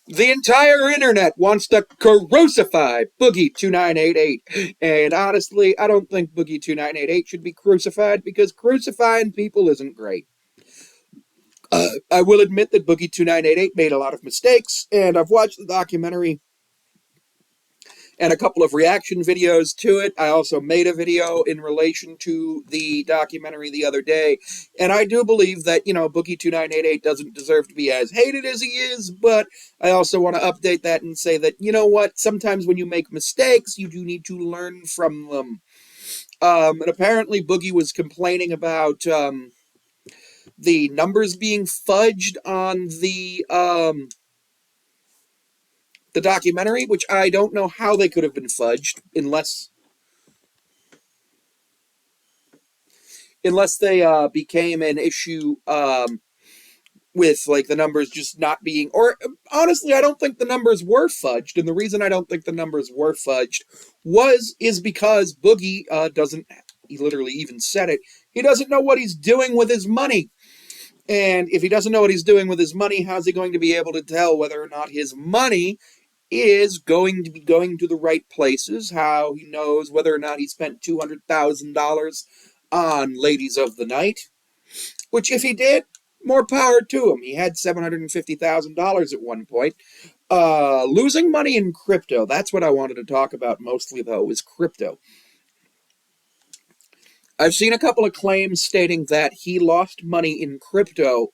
The entire internet wants to crucify Boogie2988. And honestly, I don't think Boogie2988 should be crucified because crucifying people isn't great. I will admit that Boogie2988 made a lot of mistakes, and I've watched the documentary and a couple of reaction videos to it. I also made a video in relation to the documentary the other day, and I do believe that, Boogie2988 doesn't deserve to be as hated as he is, but I also want to update that and say that, you know what, sometimes when you make mistakes, you do need to learn from them. And apparently Boogie was complaining about the numbers being fudged on the documentary, which I don't know how they could have been fudged unless they became an issue with like the numbers just not being, or honestly, I don't think the numbers were fudged, and the reason I don't think the numbers were fudged is because Boogie doesn't. He literally even said it. He doesn't know what he's doing with his money. And if he doesn't know what he's doing with his money, how's he going to be able to tell whether or not his money is going to be going to the right places? How he knows whether or not he spent $200,000 on Ladies of the Night? Which, if he did, more power to him. He had $750,000 at one point. Losing money in crypto. That's what I wanted to talk about mostly, though, is crypto. I've seen a couple of claims stating that he lost money in crypto,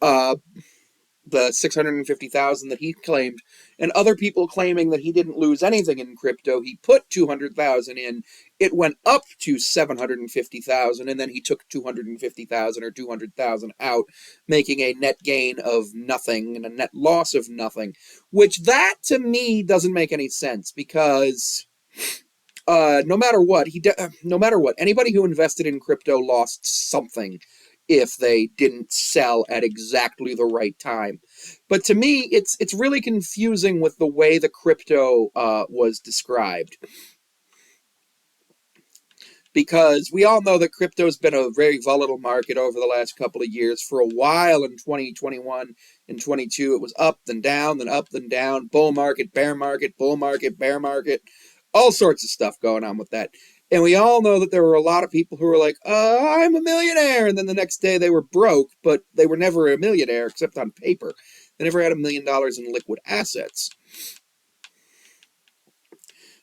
the 650,000 that he claimed, and other people claiming that he didn't lose anything in crypto. He put 200,000 in, it went up to 750,000, and then he took 250,000 or 200,000 out, making a net gain of nothing and a net loss of nothing, which that to me doesn't make any sense because no matter what, anybody who invested in crypto lost something if they didn't sell at exactly the right time. But to me, it's really confusing with the way the crypto was described. Because we all know that crypto's been a very volatile market over the last couple of years. For a while in 2021 and 22, it was up and down, then up and down, bull market, bear market, bull market, bear market, all sorts of stuff going on with that. And we all know that there were a lot of people who were like, I'm a millionaire. And then the next day they were broke, but they were never a millionaire except on paper. They never had $1 million in liquid assets.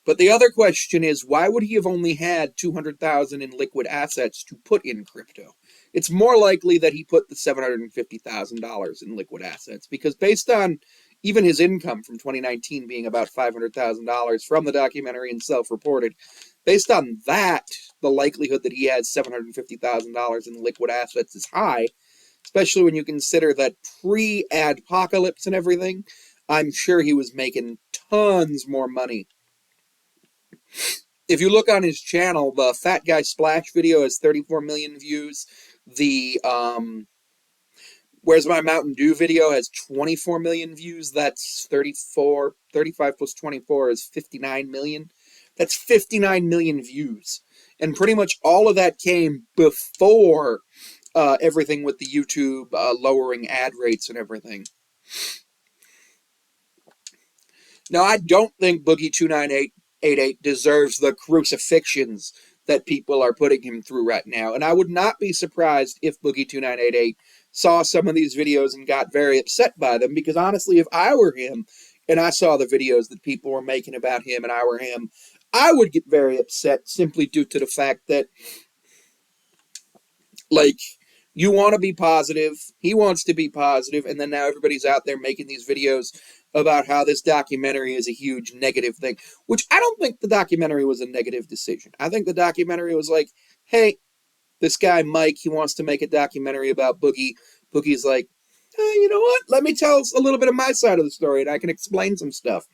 But the other question is, why would he have only had 200,000 in liquid assets to put in crypto? It's more likely that he put the $750,000 in liquid assets, because based on even his income from 2019 being about $500,000 from the documentary and self-reported, based on that, the likelihood that he has $750,000 in liquid assets is high, especially when you consider that pre-adpocalypse and everything, I'm sure he was making tons more money. If you look on his channel, the Fat Guy Splash video has 34 million views. The Where's My Mountain Dew video has 24 million views. That's 35 plus 24 is 59 million. That's 59 million views. And pretty much all of that came before everything with the YouTube lowering ad rates and everything. Now, I don't think Boogie2988 deserves the crucifixions that people are putting him through right now. And I would not be surprised if Boogie2988 saw some of these videos and got very upset by them, because honestly, if I were him and I saw the videos that people were making about him and I were him, I would get very upset simply due to the fact that, like, you want to be positive, he wants to be positive, and then now everybody's out there making these videos about how this documentary is a huge negative thing, which I don't think the documentary was a negative decision. I think the documentary was like, hey, this guy Mike, he wants to make a documentary about Boogie. Boogie's like, hey, you know what? Let me tell a little bit of my side of the story, and I can explain some stuff.